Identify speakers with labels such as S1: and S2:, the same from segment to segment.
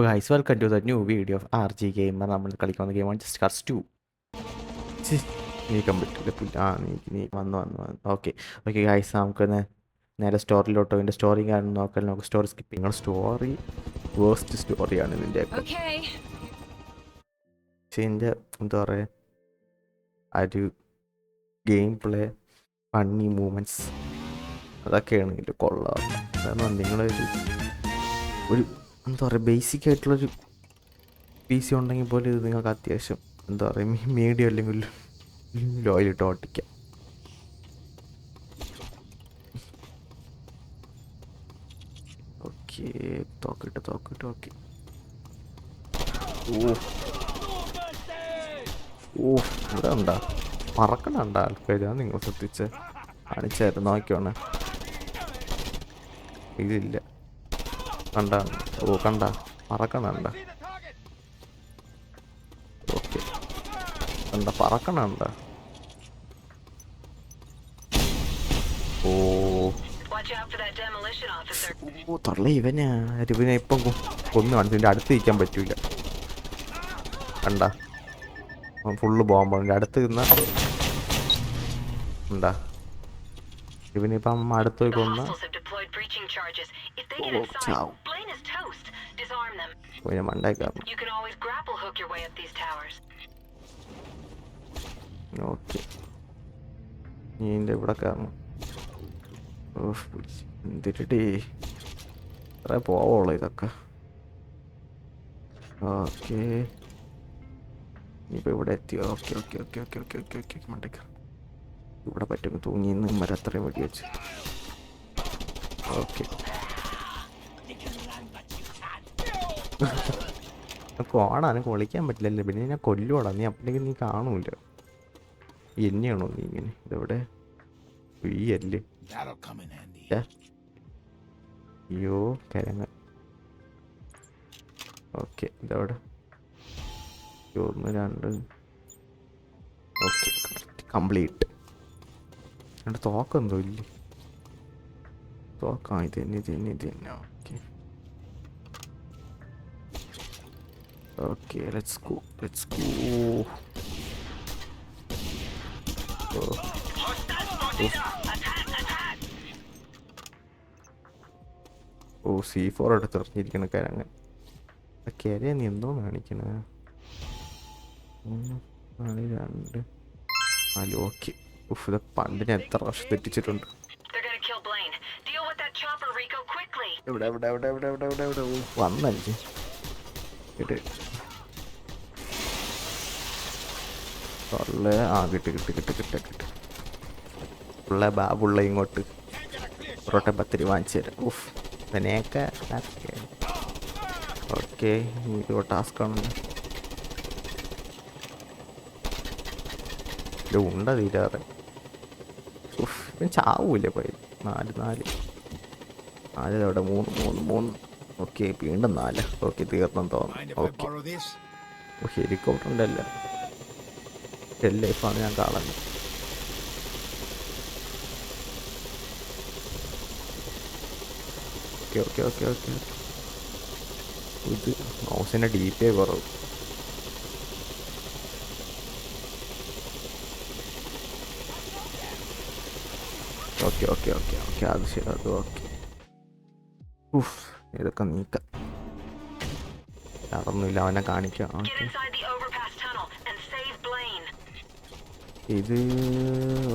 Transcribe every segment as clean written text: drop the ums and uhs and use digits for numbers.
S1: Guys welcome to the new video of R G gamer. നമ്മൾ കളിക്കുന്ന ഗെയിമാണ് just cars 2. നീക്കാൻ പറ്റില്ല. നീ വന്നു. ഓക്കെ ഗൈസ്, നമുക്ക് നേരെ സ്റ്റോറിലോട്ടോ. ഇതിൻ്റെ സ്റ്റോറി കാണുന്ന നോക്കാൻ. നമുക്ക് സ്റ്റോറി സ്കിപ്പ് ചെയ്യണം. സ്റ്റോറി വേസ്റ്റ് സ്റ്റോറിയാണ് ഇതിൻ്റെ ഒക്കെ. പക്ഷേ ഇതിൻ്റെ എന്താ പറയുക, ഒരു ഗെയിം പ്ലേ, ഫണ്ണി മൂമെൻറ്റ്സ് അതൊക്കെയാണ് ഇതിൻ്റെ കൊള്ളാം. കാരണം നിങ്ങളൊരു എന്താ പറയുക, ബേസിക് ആയിട്ടുള്ളൊരു PC ഉണ്ടെങ്കിൽ പോലും ഇത് നിങ്ങൾക്ക് അത്യാവശ്യം എന്താ പറയുക മീഡിയം അല്ലെങ്കിൽ ലോയിലിട്ട് ഓട്ടിക്കാം. Okay തോക്കിട്ട് okay. ഇവിടെ ഉണ്ടാ മറക്കണുണ്ട ആൾക്കാർ. അത് നിങ്ങൾ ശ്രദ്ധിച്ച് കാണിച്ചായിരുന്നു. നോക്കിയോണേ, ഇതില്ല. കണ്ട പറക്കണണ്ട. ഓക്കെ, പറക്കണണ്ട. തൊള്ള ഇവനെ ഇപ്പം കൊന്നു കാണിച്ചു. ഇതിൻ്റെ അടുത്ത് നിൽക്കാൻ പറ്റൂല. കണ്ട ഫുള്ള് ബോംബ് അടുത്ത് നിന്ന ഉണ്ടാ. ഇവനിപ്പം അടുത്ത് പോയി കൊന്ന മണ്ടായിക്കാരണം. ഓക്കെ, നീ എൻ്റെ ഇവിടെ കയറണം. എന്തിരടി ഇത്ര പോവുള്ളൂ ഇതൊക്കെ. ഓക്കെ, ഇനിയിപ്പോൾ ഇവിടെ എത്തി. ഓക്കെ മണ്ടയ്ക്ക ഇവിടെ പറ്റും. തൂങ്ങിന്ന് മരം അത്രയും വെടി വെച്ച്. ഓക്കെ, കോണാനും കൊളിക്കാൻ പറ്റില്ലല്ലോ. പിന്നെ ഞാൻ കൊല്ലുവാടാ. നീ അപ്പോഴേക്കും നീ കാണൂല. എന്നെയാണോ നീ ഇങ്ങനെ? ഇതെവിടെ ഈ അല്ലേ? അയ്യോ കരങ്ങ. ഓക്കെ, ഇതെവിടെ? 1 2. Okay, complete. എൻ്റെ തോക്കെന്തോ ഇല്ലേ? തോക്കാം. ഇത് തന്നെ. Okay, let's go. C4 എടുത്തെറിഞ്ഞിരിക്കണ കരങ്ങ. കരയെ നീ എന്തോ കാണിക്കണ? 1 2 4. ഓക്കെ, ഇത് പണ്ടിനെ എത്ര വർഷം തെറ്റിച്ചിട്ടുണ്ട്. എവിടെ വന്നല്ലേ കിട്ടി. ബാബുള്ള ഇങ്ങോട്ട് പൊറോട്ട 10 വാങ്ങിച്ചു തരാം. ഇതിനെയൊക്കെ ഓക്കെ. ഇത് ടാസ്ക്കാണ്. ഇത് ഉണ്ട തീരാറ്. ഇപ്പം ചാവൂല്ലേ പോയി. 4 അവിടെ 3. ഓക്കെ, വീണ്ടും 4. ഓക്കെ, തീർന്നെന്ന് തോന്നുന്നു. ഓക്കെ, ഹെലികോപ്റ്റർ ഉണ്ടല്ലോ. ലൈഫാണ് ഞാൻ കാണുന്നത്. ഓക്കെ. ഇത് മൗസിൻ്റെ DPI കുറവ്. ഓക്കെ അത് ശരി. അത് ഓക്കെ. ഇതൊക്കെ നീക്കാം. അതൊന്നുമില്ല, അവനെ കാണിക്കാം. ഓക്കെ, ഇത്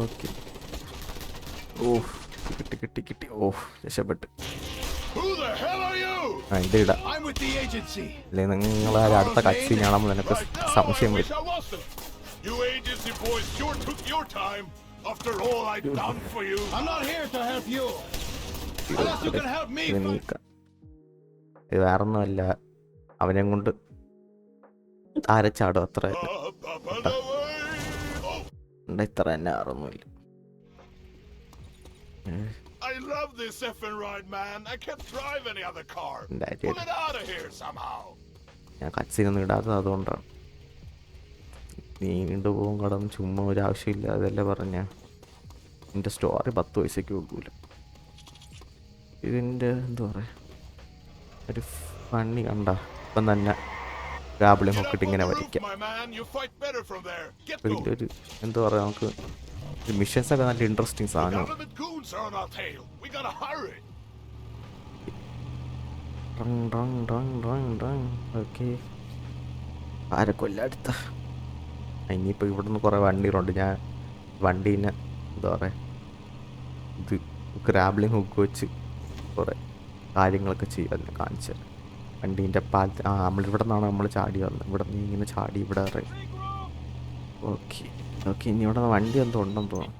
S1: ഓക്കെ. കിട്ടി. രക്ഷപ്പെട്ട്. ഇത് ഇടാം. അല്ലെ നിങ്ങൾ അടുത്ത കക്ഷി ഞാണെന്ന് നിനക്ക് സംശയം വരും. നീക്കാം. ഇത് വേറൊന്നുമല്ല, അവനെ കൊണ്ട് അരച്ചാടും. അത്ര ഇത്ര തന്നെ ആറൊന്നുമില്ല. I love this effing ride, man. I can't drive any other car. Pull it out of here somehow. ഞാൻ കച്ചിനൊന്നും ഇടാത്തത് അതുകൊണ്ടാണ്. നീണ്ടു പോകും കടന്ന് ചുമ്മാ ഒരു ആവശ്യമില്ല. അതല്ലേ പറഞ്ഞ എൻ്റെ സ്റ്റോറി 10 പൈസയ്ക്ക് കൊടുക്കൂല. ഇതിൻ്റെ എന്താ പറയുക, ഒരു ഫണ്ണി കണ്ട ഇപ്പം തന്നെ ഗ്രാബിളിംഗ് ഹുക്കിട്ട് ഇങ്ങനെ വലിക്കാം. അപ്പോൾ ഇതിലൊരു എന്താ പറയുക, നമുക്ക് മിഷൻസൊക്കെ നല്ല ഇൻട്രസ്റ്റിംഗ് സാധനമാണ്. ഓക്കെ, ആരെ കൊല്ലടുത്ത. ഇനിയിപ്പോൾ ഇവിടെ നിന്ന് കുറേ വണ്ടികളുണ്ട്. ഞാൻ വണ്ടീനെ എന്താ പറയുക, ഇത് ഗ്രാബിളിംഗ് ഹുക്ക് വെച്ച് കുറേ കാര്യങ്ങളൊക്കെ ചെയ്യും. അതിനെ കാണിച്ചു വണ്ടീൻ്റെ പാലത്ത്. നമ്മളിവിടെ നിന്നാണ് നമ്മൾ ചാടി വന്നത്. ഇവിടെ നിന്ന് ഇങ്ങനെ ചാടി ഇവിടെ ഇറങ്ങി. ഓക്കെ ഓക്കെ, ഇനി ഇവിടെ വണ്ടി എന്തോ ഉണ്ടെന്ന് തോന്നുന്നു.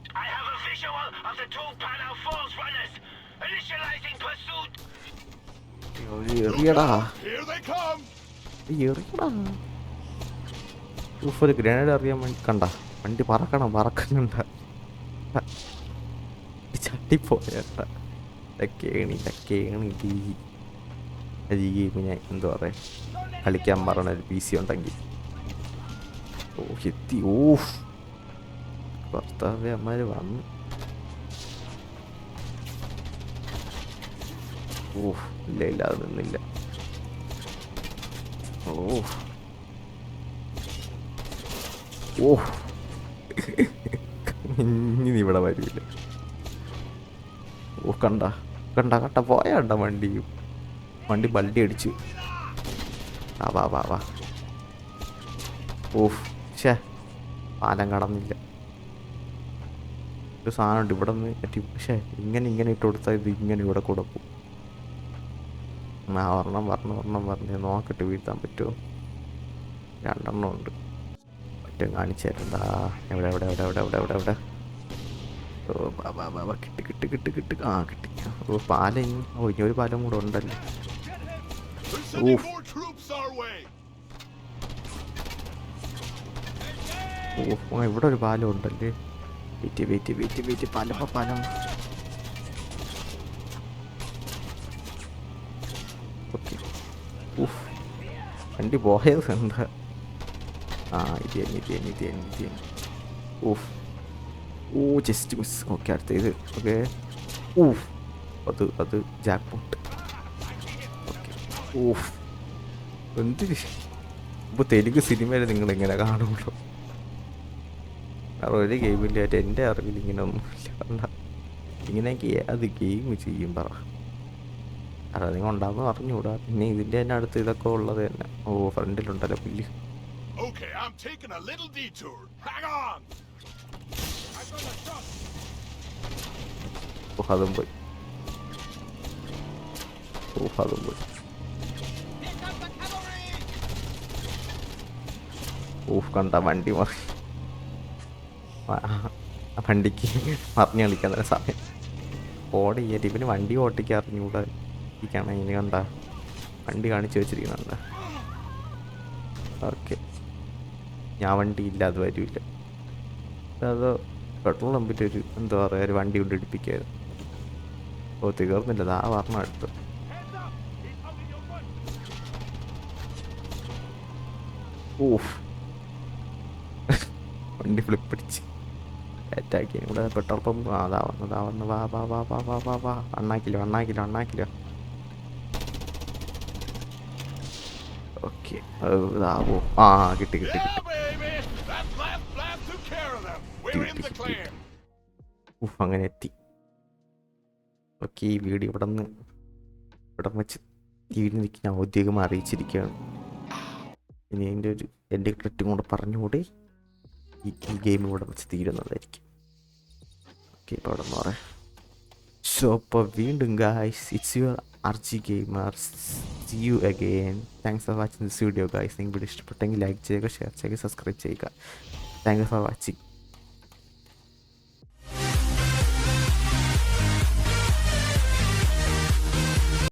S1: എറിയടാ എറിയടാ. ഒരു ഗ്രനേഡ് അറിയാൻ വേണ്ടി കണ്ട വണ്ടി പറക്കുന്നുണ്ട. ചട്ടിപ്പോയേട്ടാ. കേണി ഈ ഗെയിം ഞാൻ എന്താ പറയുക, കളിക്കാൻ പറഞ്ഞ ഒരു PC ഉണ്ടെങ്കിൽ. എത്തി. ഭർത്താവേ അമ്മമാര് വന്നു. ഇല്ല അത് നിന്നില്ല. ഇനി ഇവിടെ വരില്ല. കണ്ട പോയാണ്ട വണ്ടി ബൾഡി അടിച്ചു. വാ. ഷേ, പാലം കടന്നില്ല. ഒരു സാധനമുണ്ട് ഇവിടെ നിന്ന് പറ്റി. പക്ഷേ ഇങ്ങനെ ഇട്ട് കൊടുത്താൽ ഇത് ഇങ്ങനെ ഇവിടെ കൂടെ പോകും. വരണം നോക്കട്ടെ വീഴ്ത്താൻ പറ്റുമോ. 2 എണ്ണം ഉണ്ട്. പറ്റും കാണിച്ചു തരണ്ടാ. എവിടെ. കിട്ടി. കിട്ടി. പാലം ഇനി ഒരു പാലം കൂടെ ഉണ്ടല്ലോ. ഇവിടെ ഒരു പാലം ഉണ്ടല്ലേ. വെയിറ്റ്. പാലം. ഓക്കെ. വണ്ടി പോയത് എന്താ. ഇത് ജസ്റ്റ് മിസ്. ഓക്കെ, അടുത്തത്. ഓക്കെ, അത് ജാക്ക് പോട്ട്. ഓക്കെ, എന്ത് ഇപ്പോൾ തെലുങ്ക് സിനിമയിൽ നിങ്ങളിങ്ങനെ കാണുമല്ലോ. കാരണം ഒരു ഗെയിമില്ലായിട്ട് എൻ്റെ അറിവിൽ ഇങ്ങനെ ഒന്നുമില്ല. കണ്ട ഇങ്ങനെയൊക്കെ അത് ഗെയിം ചെയ്യും പറ. കാരണം നിങ്ങൾ ഉണ്ടാകുന്ന അറിഞ്ഞുകൂടാ. പിന്നെ ഇതിൻ്റെ തന്നെ അടുത്ത് ഇതൊക്കെ ഉള്ളത് തന്നെ. ഫ്രണ്ടിലുണ്ടല്ലോ പുല്ല്. അതും പോയി. കണ്ട വണ്ടി മാറി. വണ്ടിക്ക് മറിഞ്ഞ് കളിക്കാൻ തന്നെ സമയം. ഓടിയിട്ട് ഇവന് വണ്ടി ഓട്ടിക്കാൻ അറിഞ്ഞുകൂടാ ഇരിക്കണം. ഇനി കണ്ട വണ്ടി കാണിച്ചു വെച്ചിരിക്കുന്നുണ്ട്. ഓക്കെ, ഞാൻ വണ്ടി ഇല്ല, അത് വരില്ല. അത് പെട്രോൾ പമ്പിൻ്റെ ഒരു എന്താ പറയുക, ഒരു വണ്ടി കൊണ്ട് ഇടിപ്പിക്കായിരുന്നു. തീർന്നില്ല. ആ പറഞ്ഞ അടുത്ത്. വണ്ടി ഫ്ലിപ്പടിച്ച് അറ്റാക്കി. ഇവിടെ പെട്രോൾ പമ്പ് അതാ വന്ന്. വാ. അണ്ണാക്കിലോ. ഓക്കെ, കിട്ടി. അങ്ങനെ എത്തി. ഓക്കെ, ഈ വീഡിയോ ഇവിടെ വെച്ച് ഞാൻ ഔദ്യോഗികമായി അറിയിച്ചിരിക്കുകയാണ്. ഇനി എൻ്റെ ക്രെറ്റും കൂടെ പറഞ്ഞുകൂടെ ഈ ഗെയിം ഇവിടെ വെച്ച് തീരുന്നതായിരിക്കും. ഓക്കെ, ഇപ്പോൾ അവിടെ പറയാം. സോ അപ്പോൾ വീണ്ടും guys, it's your RG Gamer. See you again. Thanks for watching this video guys. നിങ്ങൾക്ക് വീഡിയോ ഇഷ്ടപ്പെട്ടെങ്കിൽ ലൈക്ക് ചെയ്യുക, ഷെയർ ചെയ്യുക, സബ്സ്ക്രൈബ് ചെയ്യുക. Thank you for watching.